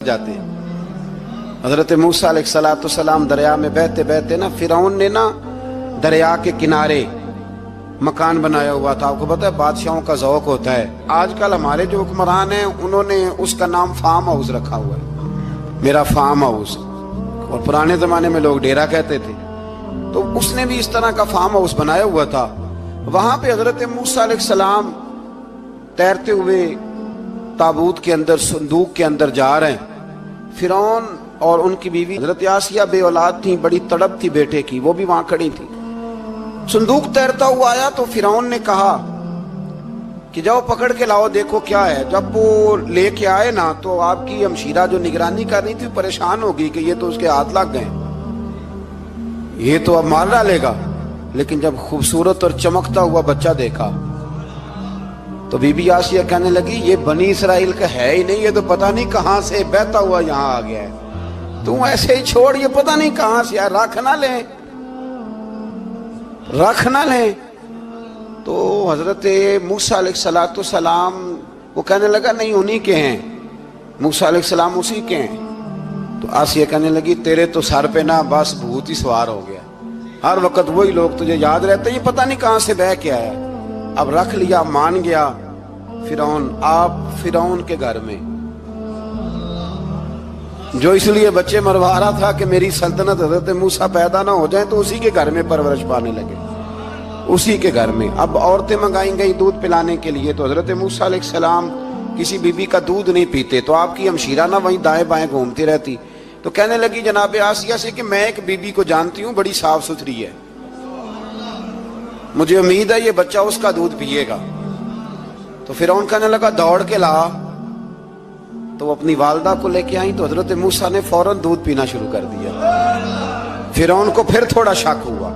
جاتے ہیں۔ حضرت موسیٰ علیہ السلام دریا میں بہتے بہتے نا فرعون نے نا دریا کے کنارے مکان بنایا ہوا تھا۔ آپ کو پتہ ہے بادشاہوں کا ذوق ہوتا ہے، آج کل ہمارے جو حکمران ہیں انہوں نے اس کا نام فارم ہاؤس رکھا ہوا ہے، میرا فارم ہاؤس، اور پرانے زمانے میں لوگ ڈیرا کہتے تھے، تو اس نے بھی اس طرح کا فارم ہاؤس بنایا ہوا تھا۔ وہاں پہ حضرت موسیٰ علیہ السلام تیرتے ہوئے تابوت کے اندر صندوق کے اندر جا رہے ہیں۔ فرعون اور ان کی بیوی حضرت آسیہ بے اولاد تھیں، بڑی تڑپ تھی بیٹے کی، وہ بھی وہاں کھڑی تھی۔ صندوق تیرتا ہوا آیا تو فرعون نے کہا کہ جاؤ پکڑ کے لاؤ دیکھو کیا ہے۔ جب وہ لے کے آئے نا تو آپ کی ہمشیرہ جو نگرانی کر رہی تھی پریشان ہو گئی کہ یہ تو اس کے ہاتھ لگ گئے، یہ تو اب مار ڈالے گا۔ لیکن جب خوبصورت اور چمکتا ہوا بچہ دیکھا تو بی بی آسیہ کہنے لگی یہ بنی اسرائیل کا ہے ہی نہیں، یہ تو پتہ نہیں کہاں سے بہتا ہوا یہاں آ گیا ہے، تم ایسے ہی چھوڑ، یہ پتہ نہیں کہاں سے رکھ نہ لیں، رکھ نہ لیں۔ تو حضرت موسیٰ علیہ السلام وہ کہنے لگا نہیں انہی کے ہیں، موسیٰ علیہ السلام اسی کے ہیں۔ تو آسیہ کہنے لگی تیرے تو سر پہ نا بس بھوت ہی سوار ہو گیا، ہر وقت وہی لوگ تجھے یاد رہتے، یہ پتہ نہیں کہاں سے بہ کے آیا۔ اب رکھ لیا، مان گیا فرعون۔ آپ فرعون کے گھر میں جو اس لیے بچے مروا رہا تھا کہ میری سلطنت حضرت موسیٰ پیدا نہ ہو جائیں، تو اسی کے گھر میں پرورش پانے لگے، اسی کے گھر میں۔ اب عورتیں منگائیں گئی دودھ پلانے کے لیے، تو حضرت موسیٰ علیہ السلام کسی بی بی کا دودھ نہیں پیتے، تو آپ کی ہمشیرہ نہ وہیں دائیں بائیں گھومتی رہتی۔ تو کہنے لگی جناب آسیہ سے کہ میں ایک بی بی کو جانتی ہوں، بڑی صاف ستھری ہے، مجھے امید ہے یہ بچہ اس کا دودھ پیے گا۔ تو فرعون کہنے لگا دوڑ کے لا، تو وہ اپنی والدہ کو لے کے آئیں، تو حضرت موسیٰ نے فوراً دودھ پینا شروع کر دیا۔ فرعون کو پھر تھوڑا شک ہوا۔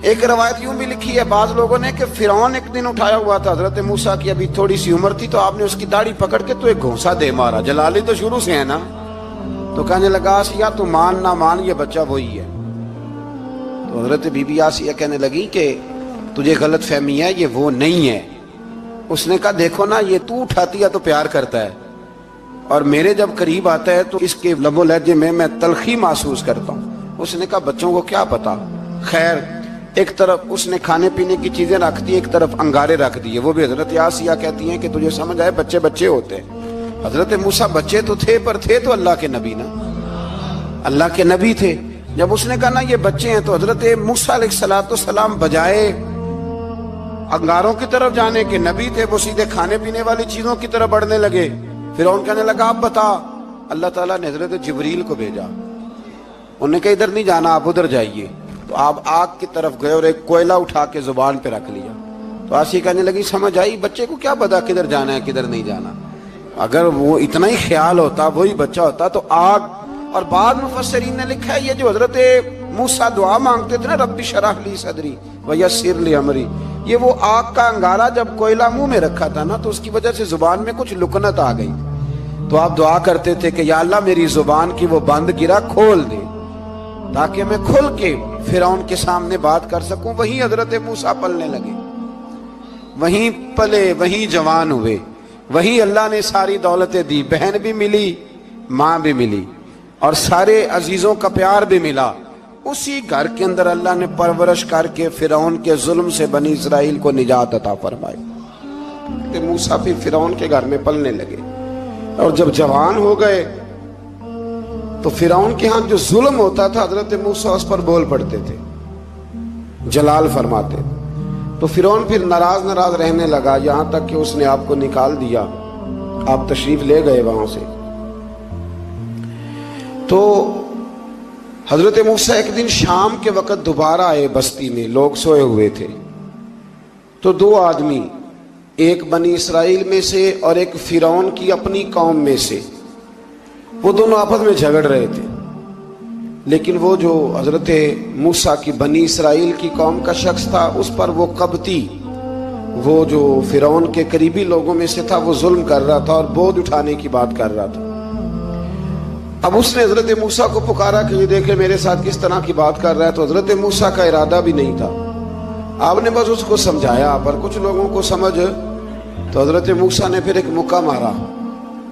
ایک روایت یوں بھی لکھی ہے بعض لوگوں نے کہ فرعون ایک دن اٹھایا ہوا تھا حضرت موسیٰ کی، ابھی تھوڑی سی عمر تھی، تو آپ نے اس کی داڑھی پکڑ کے تو ایک گھونسا دے مارا، جلالی تو شروع سے ہے نا۔ تو کہنے لگا آسیہ تو مان نہ مان یہ بچہ وہی ہے۔ تو حضرت بی بی آسیہ کہنے لگی کہ تجھے غلط فہمی ہے، یہ وہ نہیں ہے۔ اس نے کہا دیکھو نا یہ تو اٹھاتی ہے تو پیار کرتا ہے، اور میرے جب قریب آتا ہے تو اس کے لب و لہجے میں تلخی محسوس کرتا ہوں۔ اس نے کہا بچوں کو کیا پتا۔ خیر ایک طرف اس نے کھانے پینے کی چیزیں رکھ دی، ایک طرف انگارے رکھ دیے۔ وہ بھی حضرت آسیہ کہتی ہیں کہ تجھے سمجھ آئے بچے بچے ہوتے ہیں، حضرت موسیٰ بچے تو تھے پر تھے تو اللہ کے نبی نا، اللہ کے نبی تھے۔ جب اس نے کہا نا یہ بچے ہیں، تو حضرت موسیٰ علیہ السلام بجائے انگاروں کی طرف جانے کے نبی تھے، وہ سیدھے کھانے پینے والی چیزوں کی طرف بڑھنے لگے۔ فرعون کہنے لگا آپ بتا۔ اللہ تعالیٰ نے حضرت جبریل کو بھیجا، انہوں نے کہا ادھر نہیں جانا آپ ادھر جائیے۔ تو آپ آگ کی طرف گئے اور ایک کوئلہ اٹھا کے زبان پہ رکھ لیا۔ تو آسیہ کہنے لگی سمجھ آئی، بچے کو کیا پتا کدھر جانا ہے کدھر نہیں جانا، اگر وہ اتنا ہی خیال ہوتا وہی بچہ ہوتا تو آگ۔ اور بعض مفسرین نے لکھا ہے یہ جو حضرت موسیٰ دعا مانگتے تھے نا رب اشرح لی صدری ویسر لی امری، یہ وہ آگ کا انگارہ جب کوئلہ منہ میں رکھا تھا نا تو اس کی وجہ سے زبان میں کچھ لکنت آ گئی، تو آپ دعا کرتے تھے کہ یا اللہ میری زبان کی وہ بند گرا کھول دے تاکہ میں کھل کے فرعون کے سامنے بات کر سکوں۔ وہیں حضرت موسیٰ پلنے لگے، وہیں پلے، وہیں جوان ہوئے، وہیں اللہ نے ساری دولتیں دی، بہن بھی ملی، ماں بھی ملی، اور سارے عزیزوں کا پیار بھی ملا۔ اسی گھر کے اندر اللہ نے پرورش کر کے فرعون کے ظلم سے بنی اسرائیل کو نجات عطا فرمائی۔ موسیٰ بھی فرعون کے گھر میں پلنے لگے، اور جب جوان ہو گئے تو فرعون کے ہاں جو ظلم ہوتا تھا حضرت موسیٰ اس پر بول پڑتے تھے، جلال فرماتے۔ تو فرعون پھر ناراض رہنے لگا، یہاں تک کہ اس نے آپ کو نکال دیا، آپ تشریف لے گئے وہاں سے۔ تو حضرت موسیٰ ایک دن شام کے وقت دوبارہ آئے بستی میں، لوگ سوئے ہوئے تھے، تو دو آدمی، ایک بنی اسرائیل میں سے اور ایک فرعون کی اپنی قوم میں سے، وہ دونوں آپس میں جھگڑ رہے تھے۔ لیکن وہ جو حضرت موسیٰ کی بنی اسرائیل کی قوم کا شخص تھا اس پر وہ قبطی، وہ جو فرعون کے قریبی لوگوں میں سے تھا، وہ ظلم کر رہا تھا اور بوجھ اٹھانے کی بات کر رہا تھا۔ اب اس نے حضرت موسیٰ کو پکارا کہ یہ دیکھے میرے ساتھ کس طرح کی بات کر رہا ہے، تو حضرت موسیٰ کا ارادہ بھی نہیں تھا، آپ نے بس اس کو سمجھایا، پر کچھ لوگوں کو سمجھ، تو حضرت موسیٰ نے پھر ایک مکہ مارا